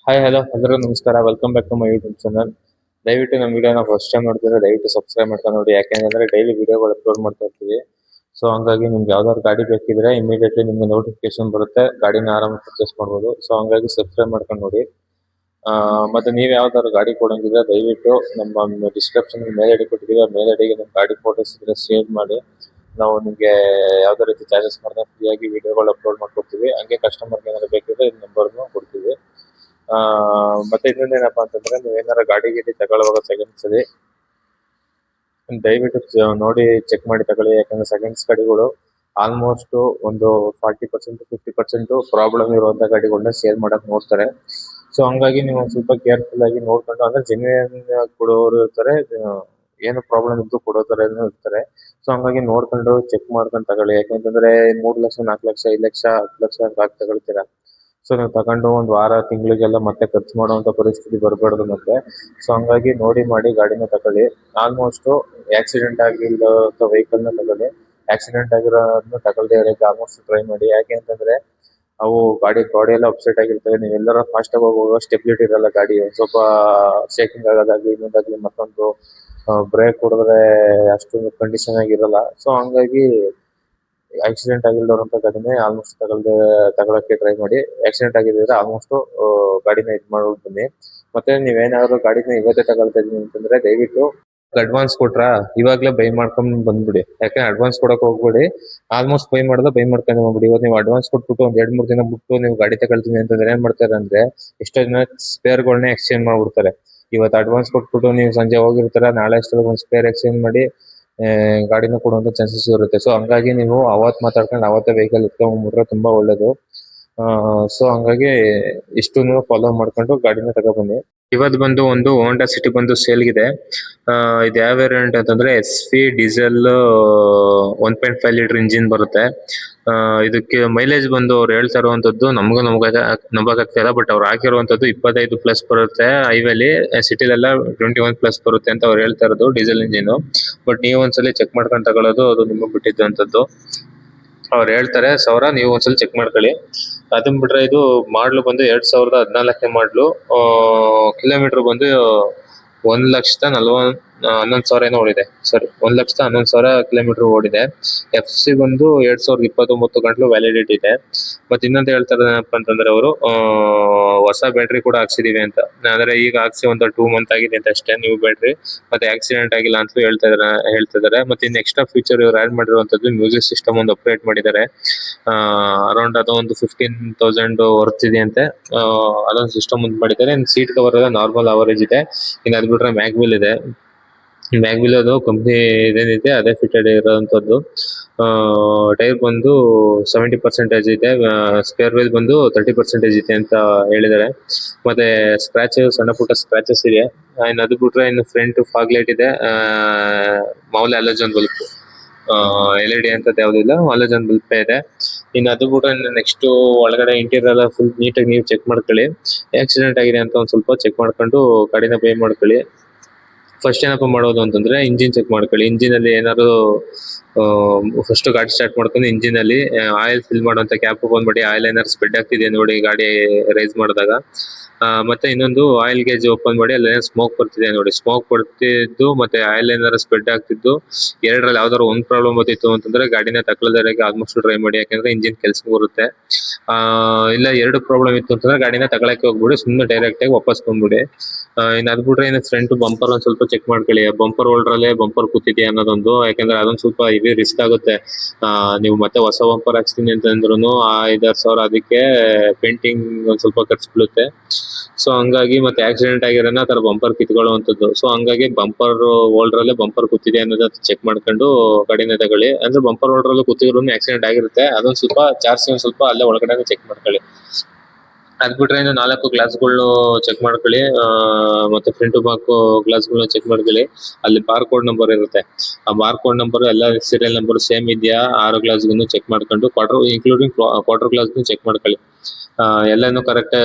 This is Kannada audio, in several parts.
ಹಾಯ್ ಹಲೋ ಎಲ್ಲರಿಗೂ ನಮಸ್ಕಾರ. Welcome back to my YouTube channel. ದಯವಿಟ್ಟು ನಮ್ಮ ವಿಡಿಯೋನ ಫಸ್ಟ್ ಟೈಮ್ ನೋಡ್ತಿದ್ರೆ ದಯವಿಟ್ಟು ಸಬ್ಸ್ಕ್ರೈಬ್ ಮಾಡ್ಕೊಂಡು ನೋಡಿ. ಯಾಕೆಂದ್ರೆ ಡೈಲಿ ವಿಡಿಯೋಗಳು ಅಪ್ಲೋಡ್ ಮಾಡ್ತಾ ಇರ್ತೀವಿ. ಸೊ ಹಂಗಾಗಿ ನಿಮ್ಗೆ ಯಾವ್ದಾದ್ರು ಗಾಡಿ ಬೇಕಿದ್ರೆ ಇಮಿಡಿಯೇಟ್ಲಿ ನಿಮ್ಗೆ ನೋಟಿಫಿಕೇಶನ್ ಬರುತ್ತೆ, ಗಾಡಿನ ಆರಾಮ ಪರ್ಚೇಸ್ ಮಾಡ್ಬೋದು. ಸೊ ಹಂಗಾಗಿ ಸಬ್ಸ್ಕ್ರೈಬ್ ಮಾಡ್ಕೊಂಡು ನೋಡಿ. ಮತ್ತೆ ನೀವು ಯಾವ್ದಾದ್ರು ಗಾಡಿ ಕೊಡಂಗಿದ್ರೆ ದಯವಿಟ್ಟು ನಮ್ಮ ಡಿಸ್ಕ್ರಿಪ್ಷನ್ ಮೇಲ್ ಐಡಿ ಕೊಟ್ಟಿದ್ದೀವಿ, ಮೇಲ್ ಐಡಿಗೆ ನಿಮ್ಮ ಗಾಡಿ ಫೋಟೋಸ್ ಇದ್ರೆ ಶೇರ್ ಮಾಡಿ. ನಾವು ನಿಮಗೆ ಯಾವುದೇ ರೀತಿ ಚಾರ್ಜಸ್ ಮಾಡಿದ್ರೆ ಫ್ರೀಯಾಗಿ ವಿಡಿಯೋಗಳು ಅಪ್ಲೋಡ್ ಮಾಡ್ಕೊಡ್ತೀವಿ. ಹಂಗೆ ಕಸ್ಟಮರ್ಗೆ ಏನಾದ್ರು ಬೇಕಿದ್ರೆ ಈ ನಂಬರ್ನು ಕೊಡ್ತೀವಿ. ಮತ್ತೆ ಇನ್ನೊಂದೇನಪ್ಪ ಅಂತಂದ್ರೆ ನೀವು ಏನಾರ ಗಾಡಿ ತಗೊಳ್ಳುವಾಗ ಸೆಕೆಂಡ್ಸ್ ಅಲ್ಲಿ ದಯವಿಟ್ಟು ನೋಡಿ ಚೆಕ್ ಮಾಡಿ ತಗೊಳ್ಳಿ. ಯಾಕಂದ್ರೆ ಸೆಕೆಂಡ್ಸ್ ಗಾಡಿಗಳು ಆಲ್ಮೋಸ್ಟ್ ಒಂದು 40% 50% ಪ್ರಾಬ್ಲಮ್ ಇರುವಂತ ಗಾಡಿಗಳನ್ನ ಸೇಲ್ ಮಾಡಕ್ ನೋಡ್ತಾರೆ. ಸೊ ಹಂಗಾಗಿ ನೀವು ಒಂದ್ ಸ್ವಲ್ಪ ಕೇರ್ಫುಲ್ ಆಗಿ ನೋಡ್ಕೊಂಡು, ಅಂದ್ರೆ ಜೆನ್ಯೂನ್ ಕೊಡೋರು ಇರ್ತಾರೆ, ಏನು ಪ್ರಾಬ್ಲಮ್ ಇದ್ದು ಕೊಡೋ ಇರ್ತಾರೆ. ಸೊ ಹಂಗಾಗಿ ನೋಡ್ಕೊಂಡು ಚೆಕ್ ಮಾಡ್ಕೊಂಡು ತಗೊಳ್ಳಿ. ಯಾಕಂತಂದ್ರೆ 3 ಲಕ್ಷ 4 ಲಕ್ಷ 5 ಲಕ್ಷ 10 ಲಕ್ಷ ಅಂತ ತಗೊಳ್ತೀರಾ. ಸೊ ನೀವು ತಗೊಂಡು ಒಂದು ವಾರ ತಿಂಗಳಿಗೆಲ್ಲ ಮತ್ತೆ ಖರ್ಚು ಮಾಡುವಂತ ಪರಿಸ್ಥಿತಿ ಬರಬಾರ್ದು ಮತ್ತೆ. ಸೊ ಹಂಗಾಗಿ ನೋಡಿ ಮಾಡಿ ಗಾಡಿನ ತಗೊಳ್ಳಿ. ಆಲ್ಮೋಸ್ಟ್ ಆಕ್ಸಿಡೆಂಟ್ ಆಗಿರೋಂಥ ವೆಹಿಕಲ್ ನ ತಗೊಳ್ಳಿ. ಆಕ್ಸಿಡೆಂಟ್ ಆಗಿರೋದನ್ನ ತಗೊಳ್ದೇ ಇರೋಕೆ ಆಲ್ಮೋಸ್ಟ್ ಟ್ರೈ ಮಾಡಿ. ಯಾಕೆ ಅಂತಂದ್ರೆ ಅವು ಬಾಡಿ ಎಲ್ಲ ಅಪ್ಸೆಟ್ ಆಗಿರ್ತವೆ. ನೀವೆಲ್ಲರ ಫಾಸ್ಟ್ ಆಗಿ ಹೋಗುವಾಗ ಸ್ಟೆಬಿಲಿಟಿ ಇರಲ್ಲ ಗಾಡಿ, ಸ್ವಲ್ಪ ಶೇಕಿಂಗ್ ಆಗೋದಾಗ್ಲಿ ಇನ್ನೊಂದಾಗ್ಲಿ ಮತ್ತೊಂದು, ಬ್ರೇಕ್ ಹೊಡೆದ್ರೆ ಅಷ್ಟು ಕಂಡೀಷನ್ ಆಗಿರಲ್ಲ. ಸೊ ಹಂಗಾಗಿ ಆಕ್ಸಿಡೆಂಟ್ ಆಗಿಲ್ದವ್ರಂತ ಗಾಡಿನೇ ಆಲ್ಮೋಸ್ಟ್ ತಗೊಳಕ್ಕೆ ಟ್ರೈ ಮಾಡಿ. ಆಕ್ಸಿಡೆಂಟ್ ಆಗಿದ್ರೆ ಆಲ್ಮೋಸ್ಟ್ ಗಾಡಿನ ಮಾಡ್ಬಿಟ್ಟು ಬನ್ನಿ. ಮತ್ತೆ ನೀವೇನಾದ್ರು ಗಾಡಿನ ಇವತ್ತೇ ತಗೊಳ್ತಾ ಇದೀನಿ ಅಂತಂದ್ರೆ ದಯವಿಟ್ಟು ಅಡ್ವಾನ್ಸ್ ಕೊಟ್ರಾ ಇವಾಗ್ಲೇ ಬೈ ಮಾಡ್ಕೊಂಡ್ ಬಂದ್ಬಿಡಿ. ಯಾಕಂದ್ರೆ ಅಡ್ವಾನ್ಸ್ ಕೊಡಕ್ ಹೋಗ್ಬೇಡಿ. ಆಲ್ಮೋಸ್ಟ್ ಬೈ ಮಾಡ್ಕೊಂಡು ಹೋಗ್ಬಿಡಿ. ಇವತ್ತು ನೀವು ಅಡ್ವಾನ್ಸ್ ಕೊಟ್ಬಿಟ್ಟು ಒಂದ್ 2-3 ದಿನ ಬಿಟ್ಟು ನೀವು ಗಾಡಿ ತಗೊಳ್ತೀನಿ ಅಂತಂದ್ರೆ ಏನ್ ಮಾಡ್ತಾರೆ ಅಂದ್ರೆ ಎಷ್ಟೋ ಜನ ಸ್ಪೇರ್ಗಳನ್ನ ಎಕ್ಸ್ಚೇಂಜ್ ಮಾಡ್ಬಿಡ್ತಾರೆ. ಇವತ್ತು ಅಡ್ವಾನ್ಸ್ ಕೊಟ್ಬಿಟ್ಟು ನೀವು ಸಂಜೆ ಹೋಗಿರ್ತಾರ, ನಾಳೆ ಅಷ್ಟೊಳಗೆ ಒಂದು ಸ್ಪೇರ್ ಎಕ್ಸ್ಚೇಂಜ್ ಮಾಡಿ ಗಾಡಿನ ಕೊಡುವಂತ ಚಾನ್ಸಸ್ ಇರುತ್ತೆ. ಸೊ ಹಂಗಾಗಿ ನೀವು ಅವತ್ ಮಾತಾಡ್ಕೊಂಡು ಅವತ್ತೇ ವೆಹಿಕಲ್ ಇಟ್ಕೊಂಡ್ಬಿಟ್ರೆ ತುಂಬಾ ಒಳ್ಳೇದು. ಸೊ ಹಂಗಾಗಿ ಇಷ್ಟು ನೀವು ಫಾಲೋ ಮಾಡ್ಕೊಂಡು ಗಾಡಿನ ತಗೊಬನ್ನಿ. ಇವತ್ತು ಬಂದು ಒಂದು ಹೋಂಡಾ ಸಿಟಿ ಬಂದು ಸೇಲ್ಗಿದೆ. ಇದು ಯಾವ ವೇರಿಯಂಟ್ ಅಂತಂದ್ರೆ SV ಡೀಸೆಲ್ 1.5 ಲೀಟರ್ ಇಂಜಿನ್ ಬರುತ್ತೆ. ಇದಕ್ಕೆ ಮೈಲೇಜ್ ಬಂದು ಅವ್ರು ಹೇಳ್ತಾ ಇರುವಂತದ್ದು ನಮಗೂ ನಂಬಕ್ಕಾಗ್ತಿಲ್ಲ. ಬಟ್ ಅವ್ರು ಹಾಕಿರುವಂತದ್ದು 25+ ಬರುತ್ತೆ ಹೈವೇಲಿ. ಸಿಟಿಲೆಲ್ಲ 21+ ಬರುತ್ತೆ ಅಂತ ಅವ್ರು ಹೇಳ್ತಾ ಇರೋದು ಡೀಸೆಲ್ ಇಂಜಿನ್. ಬಟ್ ನೀವು ಒಂದ್ಸಲಿ ಚೆಕ್ ಮಾಡ್ಕೊಂಡು ತಗೊಳ್ಳೋದು ಅದು ನಿಮಗೆ ಬಿಟ್ಟಿದ್ದಂಥದ್ದು. ಅವ್ರು ಹೇಳ್ತಾರೆ 1000, ನೀವು ಒಂದ್ಸಲ ಚೆಕ್ ಮಾಡ್ಕೊಳ್ಳಿ. ಅದನ್ ಬಿಟ್ರೆ ಇದು ಮಾಡ್ಲು ಬಂದು 2014 ಮಾಡ್ಲು. ಕಿಲೋಮೀಟರ್ ಬಂದು 1,11,000 ಏನೋ ಓಡಿದೆ. ಸಾರಿ, 1,11,000 ಕಿಲೋಮೀಟರ್ ಓಡಿದೆ. FC ಬಂದು 2029 ಗಂಟಲು ವ್ಯಾಲಿಡಿಟಿ ಇದೆ. ಮತ್ತೆ ಇನ್ನೊಂದು ಹೇಳ್ತಾರೆ ಏನಪ್ಪಾ ಅಂತಂದ್ರೆ ಅವರು ಹೊಸ ಬ್ಯಾಟ್ರಿ ಕೂಡ ಹಾಕ್ಸಿದೀವಿ ಅಂತ. ಅಂದ್ರೆ ಈಗ ಹಾಕ್ಸಿ ಒಂದು 2 ಮಂತ್ ಆಗಿದೆ ಅಂತ ಅಷ್ಟೇ, ನ್ಯೂ ಬ್ಯಾಟ್ರಿ. ಮತ್ತೆ ಆಕ್ಸಿಡೆಂಟ್ ಆಗಿಲ್ಲ ಅಂತ ಹೇಳ್ತಿದ್ದಾರೆ. ಮತ್ತೆ ಇನ್ನು ಎಕ್ಸ್ಟ್ರಾ ಫ್ಯೂಚರ್ ಇವ್ರು ಆಡ್ ಮಾಡಿರುವಂತದ್ದು ಮ್ಯೂಸಿಕ್ ಸಿಸ್ಟಮ್ ಒಂದು ಅಪ್ಗ್ರೇಡ್ ಮಾಡಿದ್ದಾರೆ. ಅರೌಂಡ್ ಅದು ಒಂದು 15,000 ವರ್ತ್ ಇದೆ ಅಂತೆ. ಅದೊಂದು ಸಿಸ್ಟಮ್ ಒಂದು ಮಾಡಿದ್ದಾರೆ. ಸೀಟ್ ಕವರ್ ಎಲ್ಲ ನಾರ್ಮಲ್ ಅವರೇಜ್ ಇದೆ. ಇನ್ನು ಅದ್ ಬಿಟ್ರೆ ಮ್ಯಾಗ್ವಿಲ್ ಇದೆ. ಮ್ಯಾಗ್ವಿಲ್ ಅದು ಕಂಪ್ನಿ ಇದೇನಿದೆ ಅದೇ ಫಿಟೆಡ್ ಇರೋಂಥದ್ದು. ಟೈರ್ ಬಂದು 70% ಇದೆ. ಸ್ಪೇರ್ ವೀಲ್ ಬಂದು 30% ಇದೆ ಅಂತ ಹೇಳಿದ್ದಾರೆ. ಮತ್ತೆ ಸಣ್ಣ ಪುಟ್ಟ ಸ್ಕ್ರಾಚಸ್ ಇದೆ. ಇನ್ನು ಅದು ಬಿಟ್ರೆ ಇನ್ನು ಫ್ರಂಟ್ ಫಾಗ್ ಲೈಟ್ ಇದೆ. ಮಾಮೂಲಿ ಹ್ಯಾಲೋಜನ್ ಬಲ್ಬ್, LED ಅಂತದ್ದು ಯಾವುದಿಲ್ಲ, ಹ್ಯಾಲೋಜನ್ ಬಲ್ಬ್ ಇದೆ. ಇನ್ನು ಅದು ಬಿಟ್ರೆ ನೆಕ್ಸ್ಟ್ ಒಳಗಡೆ ಇಂಟೀರಿಯರ್ ಫುಲ್ ನೀಟಾಗಿ ನೀವು ಚೆಕ್ ಮಾಡ್ಕೊಳ್ಳಿ. ಆಕ್ಸಿಡೆಂಟ್ ಆಗಿದೆ ಅಂತ ಒಂದ್ ಸ್ವಲ್ಪ ಚೆಕ್ ಮಾಡ್ಕೊಂಡು ಗಾಡಿನ ಪೇ ಮಾಡ್ಕೊಳ್ಳಿ. ಫಸ್ಟ್ ಏನಪ್ಪ ಮಾಡೋದು ಅಂತಂದ್ರೆ ಇಂಜಿನ್ ಚೆಕ್ ಮಾಡ್ಕೊಳ್ಳಿ. ಇಂಜಿನ್ ಅಲ್ಲಿ ಏನಾದ್ರು ಫಸ್ಟ್ ಗಾಡಿ ಸ್ಟಾರ್ಟ್ ಮಾಡ್ಕೊಂಡು ಇಂಜಿನ್ ಅಲ್ಲಿ ಆಯಿಲ್ ಫಿಲ್ ಮಾಡುವಂತ ಕ್ಯಾಪ್ ಓಪನ್ ಮಾಡಿ ಆಯಿಲ್ ಏನಾದ್ರು ಸ್ಪ್ರೆಡ್ ಆಗ್ತಿದೆ ನೋಡಿ ಗಾಡಿ ರೈಸ್ ಮಾಡಿದಾಗ. ಮತ್ತೆ ಇನ್ನೊಂದು ಆಯಿಲ್ ಗೇಜ್ ಓಪನ್ ಮಾಡಿ ಅಲ್ಲಿ ಸ್ಮೋಕ್ ಬರ್ತಿದೆ ನೋಡಿ. ಸ್ಮೋಕ್ ಬರ್ತಿದ್ದು ಮತ್ತೆ ಆಯಿಲ್ ಏನಾದ್ರು ಸ್ಪ್ರೆಡ್ ಆಗ್ತಿದ್ದು, ಎರಡರಲ್ಲಿ ಯಾವ್ದಾದ್ರು ಒಂದ್ ಪ್ರಾಬ್ಲಮ್ ಬರ್ತಿತ್ತು ಅಂತಂದ್ರೆ ಗಾಡಿನ ತಗೊಳ್ಳೋದಕ್ಕೆ ಆಲ್ಮೋಸ್ಟ್ ಟ್ರೈ ಮಾಡಿ. ಯಾಕಂದ್ರೆ ಇಂಜಿನ್ ಕೆಲ್ಸಕ್ಕೆ ಬರುತ್ತೆ. ಇಲ್ಲ 2 ಪ್ರಾಬ್ಲಮ್ ಇತ್ತು ಅಂತಂದ್ರೆ ಗಾಡಿನ ತಗೊಳಕ್ಕೆ ಹೋಗ್ಬಿಡಿ, ಸುಮ್ಮನೆ ಡೈರೆಕ್ಟ್ ಆಗಿ ವಾಪಸ್ ಬಂದ್ಬಿಡಿ. ಇನ್ನು ಅದ್ ಬಿಟ್ರೆ ಇನ್ನು ಫ್ರಂಟ್ ಬಂಪರ್ ಒಂದ್ ಸ್ವಲ್ಪ ಚೆಕ್ ಮಾಡ್ಕೊಳ್ಳಿ. ಬಂಪರ್ ಹೋಲ್ಡರಲ್ಲೇ ಬಂಪರ್ ಕೂತಿದೆಯಾ ಅನ್ನೋದೊಂದು. ಯಾಕಂದ್ರೆ ಅದೊಂದು ಸ್ವಲ್ಪ ಹೆವಿ ರಿಸ್ಕ್ ಆಗುತ್ತೆ. ನೀವು ಮತ್ತೆ ಹೊಸ ಬಂಪರ್ ಹಾಕ್ಸ್ತೀನಿ ಅಂತಂದ್ರು 5,000 ಸಾವಿರ ಅದಕ್ಕೆ ಪೇಂಟಿಂಗ್ ಒಂದ್ ಸ್ವಲ್ಪ ಖರ್ಚು ಬೀಳುತ್ತೆ. ಸೊ ಹಂಗಾಗಿ ಮತ್ತೆ ಆಕ್ಸಿಡೆಂಟ್ ಆಗಿರೋನ ತರ ಬಂಪರ್ ಕಿತ್ಕೊಳ್ಳುವಂತದ್ದು. ಸೊ ಹಂಗಾಗಿ ಬಂಪರ್ ಹೋಲ್ಡರಲ್ಲೇ ಬಂಪರ್ ಕೂತಿದೆ ಅನ್ನೋದು ಚೆಕ್ ಮಾಡ್ಕೊಂಡು ಗಾಡಿನ ತಗೊಳ್ಳಿ. ಅಂದ್ರೆ ಬಂಪರ್ ಹೋಲ್ಡರ್ ಕೂತಿದ್ರು ಆಕ್ಸಿಡೆಂಟ್ ಆಗಿರುತ್ತೆ. ಅದೊಂದು ಸ್ವಲ್ಪ ಚಾರ್ಜ್ ಒಂದ್ ಸ್ವಲ್ಪ ಅಲ್ಲೇ ಒಳಗಡೆ ಚೆಕ್ ಮಾಡ್ಕೊಳ್ಳಿ. ಅದ್ ಬಿಟ್ರೆ ಇನ್ನು 4 ಗ್ಲಾಸ್ಗಳು ಚೆಕ್ ಮಾಡ್ಕೊಳ್ಳಿ. ಮತ್ತೆ ಫ್ರಂಟ್ ಬ್ಯಾಕ್ ಗ್ಲಾಸ್ಗಳನ್ನ ಚೆಕ್ ಮಾಡ್ಕೊಳ್ಳಿ. ಅಲ್ಲಿ ಬಾರ್ ಕೋಡ್ ನಂಬರ್ ಇರುತ್ತೆ. ಆ ಬಾರ್ ಕೋಡ್ ನಂಬರ್ ಎಲ್ಲ ಸೀರಿಯಲ್ ನಂಬರ್ ಸೇಮ್ ಇದೆಯಾ 6 ಗ್ಲಾಸ್ಗೂ ಚೆಕ್ ಮಾಡ್ಕೊಂಡು, ಇಂಕ್ಲೂಡಿಂಗ್ ಕ್ವಾರ್ಟರ್ ಗ್ಲಾಸ್ಗೂ ಚೆಕ್ ಮಾಡ್ಕೊಳ್ಳಿ. ಎಲ್ಲಾನು ಕರೆಕ್ಟ್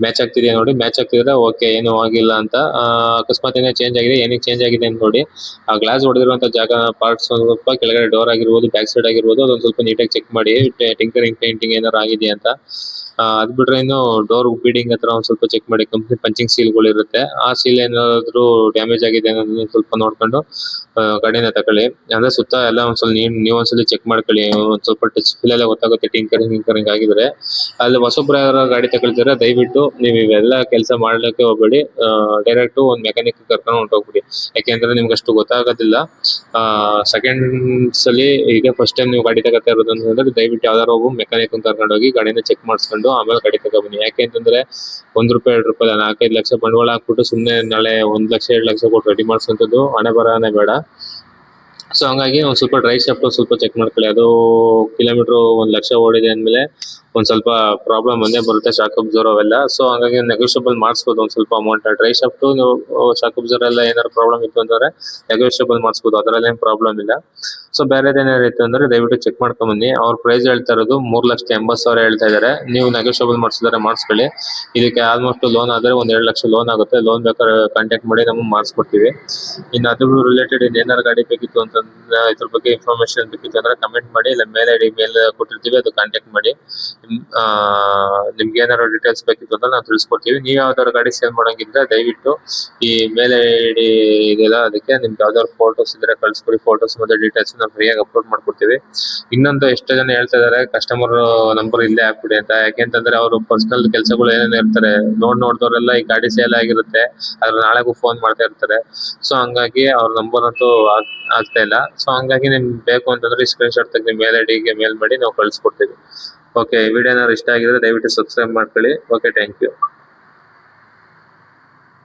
ಮ್ಯಾಚ್ ಆಗ್ತಿದೆಯಾ ನೋಡಿ. ಮ್ಯಾಚ್ ಆಗ್ತಿದ್ರೆ ಓಕೆ, ಏನು ಆಗಿಲ್ಲ ಅಂತ. ಅಕಸ್ಮಾತ್ ಏನೋ ಚೇಂಜ್ ಆಗಿದೆ, ಏನಕ್ಕೆ ಚೇಂಜ್ ಆಗಿದೆ ಅಂತ ನೋಡಿ. ಆ ಗ್ಲಾಸ್ ಹೊಡೆದಿರುವಂತ ಜಾಗ ಪಾರ್ಟ್ಸ್ ಸ್ವಲ್ಪ ಕೆಳಗಡೆ ಡೋರ್ ಆಗಿರ್ಬೋದು, ಬ್ಯಾಕ್ ಸೈಡ್ ಆಗಿರ್ಬೋದು, ಅದೊಂದು ಸ್ವಲ್ಪ ನೀಟಾಗಿ ಚೆಕ್ ಮಾಡಿ. ಟಿಂಕರಿಂಗ್ ಪೇಂಟಿಂಗ್ ಏನಾರು ಆಗಿದೆಯಾ ಅಂತ. ಅದ್ ಬಿಟ್ರೆ ಇನ್ನು ಡೋರ್ ಬೀಡಿಂಗ್ ಹತ್ರ ಒಂದ್ ಸ್ವಲ್ಪ ಚೆಕ್ ಮಾಡಿ. ಕಂಪ್ನಿ ಪಂಚಿಂಗ್ ಸೀಲ್ಗಳು ಇರುತ್ತೆ, ಆ ಸೀಲ್ ಏನಾದ್ರು ಡ್ಯಾಮೇಜ್ ಆಗಿದೆ ಅನ್ನೋದನ್ನ ಸ್ವಲ್ಪ ನೋಡ್ಕೊಂಡು ಗಾಡಿನ ತಗೊಳ್ಳಿ. ಅಂದ್ರೆ ಸುತ್ತ ಎಲ್ಲ ಒಂದ್ಸಲ ನೀವು ಒಂದ್ಸಲಿ ಚೆಕ್ ಮಾಡ್ಕೊಳ್ಳಿ. ಒಂದ್ ಸ್ವಲ್ಪ ಟಚ್ ಫೀಲ್ ಎಲ್ಲ ಗೊತ್ತಾಗುತ್ತೆ ಟಿಂಕರಿಂಗ್ ಆಗಿದ್ರೆ. ಅಲ್ಲಿ ಹೊಸಬ್ರು ಯಾರು ಗಾಡಿ ತಗೊಳ್ತೀರಾ ದಯವಿಟ್ಟು ನೀವು ಇವೆಲ್ಲ ಕೆಲಸ ಮಾಡ್ಲಿಕ್ಕೆ ಹೋಗ್ಬೇಡಿ. ಡೈರೆಕ್ಟ್ ಒಂದ್ ಮೆಕ್ಯಾನಿಕ್ ಕರ್ಕೊಂಡು ಹೊಂಟೋಗ್ಬಿಡಿ. ಯಾಕೆಂದ್ರೆ ನಿಮ್ಗೆ ಅಷ್ಟು ಗೊತ್ತಾಗೋದಿಲ್ಲ. ಸೆಕೆಂಡ್ಸ್ ಅಲ್ಲಿ ಈಗ ಫಸ್ಟ್ ಟೈಮ್ ನೀವು ಗಾಡಿ ತಗೋತಾ ಇರೋದು ಅಂತಂದ್ರೆ ದಯವಿಟ್ಟು ಯಾವ್ದಾರು ಒಬ್ಬ ಮೆಕ್ಯಾನಿಕ್ ಕರ್ಕೊಂಡು ಹೋಗಿ ಗಾಡಿನ ಚೆಕ್ ಮಾಡಿಸ್ಕೊಂಡು ಆಮೇಲೆ ಗಾಡಿ ತಗೊಬನ್ನಿ. ಯಾಕೆಂತಂದ್ರೆ ₹1 ₹2 ಅಲ್ಲ, 4-5 ಲಕ್ಷ ಬಂಡವಾಳ ಹಾಕ್ಬಿಟ್ಟು ಸುಮ್ನೆ ನಾಳೆ 1 ಲಕ್ಷ 2 ಲಕ್ಷ ಕೊಟ್ಟು ರೆಡಿ ಮಾಡಿಸುವಂತದ್ದು ಹಣೆ ಬರನೇ ಬೇಡ. ಸೊ ಹಂಗಾಗಿ ಒಂದ್ ಸ್ವಲ್ಪ ಡ್ರೈ ಶಾಫ್ಟ್ ಸ್ವಲ್ಪ ಚೆಕ್ ಮಾಡ್ಕೊಳ್ಳಿ. ಅದು ಕಿಲೋಮೀಟರ್ 1 ಲಕ್ಷ ಓಡಿದೆ ಅಂದ್ಮೇಲೆ ಒಂದ್ ಸ್ವಲ್ಪ ಪ್ರಾಬ್ಲಮ್ ಬಂದೇ ಬರುತ್ತೆ, ಶಾಕ್ ಅಬ್ಸರ್ವರ್ ಅವೆಲ್ಲ. ಸೊ ಹಂಗಾಗಿ ನೆಗೋಷಿಯಬಲ್ ಮಾಡಿಸ್ಬೋದು ಒಂದ್ ಸ್ವಲ್ಪ amount. Dry shaft shock observer ಎಲ್ಲ ಏನಾದ್ರು ಪ್ರಾಬ್ಲಮ್ ಇತ್ತು ಅಂದ್ರೆ ನೆಗೋಷಿಯಬಲ್ ಮಾಡಿಸ್ಬೋದು, ಅದರಲ್ಲಿ ಏನ್ ಪ್ರಾಬ್ಲಮ್ ಇಲ್ಲ. ಸೊ ಬೇರೆದೇನಾದ್ರು ಇತ್ತು ಅಂದ್ರೆ ದಯವಿಟ್ಟು ಚೆಕ್ ಮಾಡ್ಕೊಂಡ್ ಬನ್ನಿ. ಅವ್ರ ಪ್ರೈಸ್ ಹೇಳ್ತಾ ಇರೋದು 3,80,000 ಹೇಳ್ತಾ ಇದಾರೆ. ನೀವು ನೆಗೋಷಿಯಬಲ್ ಮಾಡಿಸಿದ್ರೆ ಮಾಡಿಸ್ಕೊಳ್ಳಿ. ಇದಕ್ಕೆ ಆಲ್ಮೋಸ್ಟ್ ಲೋನ್ ಆದ್ರೆ ಒಂದ್ 2 ಲಕ್ಷ ಲೋನ್ ಆಗುತ್ತೆ. ಲೋನ್ ಬೇಕಾದ್ರೆ ಕಾಂಟ್ಯಾಕ್ಟ್ ಮಾಡಿ ನಮಗೆ ಮಾಡಿಸ್ಕೊಡ್ತೀವಿ. ಇನ್ನು ಅದ್ರ ರಿಲೇಟೆಡ್ ಏನಾದ್ರು ಗಾಡಿ ಬೇಕಿತ್ತು ಅಂತಂದ್ರೆ, ಇದ್ರ ಬಗ್ಗೆ ಇನ್ಫಾರ್ಮೇಶನ್ ಬೇಕಿತ್ತು ಅಂದ್ರೆ ಕಮೆಂಟ್ ಮಾಡಿ, ಇಲ್ಲ ಮೇಲ್ ಐಡಿ ಮೇಲ್ ಕೊಟ್ಟಿರ್ತೀವಿ, ಅದು ಕಾಂಟ್ಯಾಕ್ಟ್ ಮಾಡಿ. ನಿಮ್ಗೆ ಏನಾದ್ರು ಡೀಟೇಲ್ಸ್ ಬೇಕಿತ್ತು ಅಂದ್ರೆ ನಾವು ತಿಳಿಸ್ಕೊಡ್ತೀವಿ. ನೀವು ಯಾವ್ದಾದ್ರು ಗಾಡಿ ಸೇಲ್ ಮಾಡಂಗಿದ್ರೆ ದಯವಿಟ್ಟು ಈ ಮೇಲ್ ಐಡಿ ಇದೆಯಲ್ಲ, ಅದಕ್ಕೆ ನಿಮ್ಗೆ ಯಾವ್ದಾದ್ರು ಫೋಟೋಸ್ ಇದ್ರೆ ಕಳ್ಸ್ಕೊಡಿ. ಫೋಟೋಸ್ ಮತ್ತೆ ಡೀಟೇಲ್ಸ್ ನಾವು ಫ್ರೀಯಾಗಿ ಅಪ್ಲೋಡ್ ಮಾಡ್ಕೊಡ್ತೀವಿ. ಇನ್ನೊಂದು ಎಷ್ಟೋ ಜನ ಹೇಳ್ತಾ ಇದಾರೆ ಕಸ್ಟಮರ್ ನಂಬರ್ ಇಲ್ಲೇ ಹಾಕ್ಬಿಡಿ ಅಂತ. ಯಾಕೆಂತಂದ್ರೆ ಅವರು ಪರ್ಸನಲ್ ಕೆಲಸಗಳು ಏನೇನು ಇರ್ತಾರೆ ನೋಡ್ದವ್ರೆಲ್ಲ ಈ ಗಾಡಿ ಸೇಲ್ ಆಗಿರುತ್ತೆ, ಅದ್ರ ನಾಳೆಗೂ ಫೋನ್ ಮಾಡ್ತಾ ಇರ್ತಾರೆ. ಸೊ ಹಂಗಾಗಿ ಅವ್ರ ನಂಬರ್ ಅಂತೂ ಆಗ್ತಾ ಇಲ್ಲ. ಸೊ ಹಂಗಾಗಿ ನಿಮ್ಗೆ ಬೇಕು ಅಂತಂದ್ರೆ ಸ್ಕ್ರೀನ್ ಶಾಟ್ ತೆಗೆದು ಮೇಲ್ ಐಡಿಗೆ ಮೇಲ್ ಮಾಡಿ ನಾವು ಕಳ್ಸಿಕೊಡ್ತೀವಿ. ಓಕೆ, ವಿಡಿಯೋ ಏನಾದ್ರು ಇಷ್ಟ ಆಗಿದ್ರೆ ದಯವಿಟ್ಟು ಸಬ್ಸ್ಕ್ರೈಬ್ ಮಾಡ್ಕೊಳ್ಳಿ. Okay, thank you.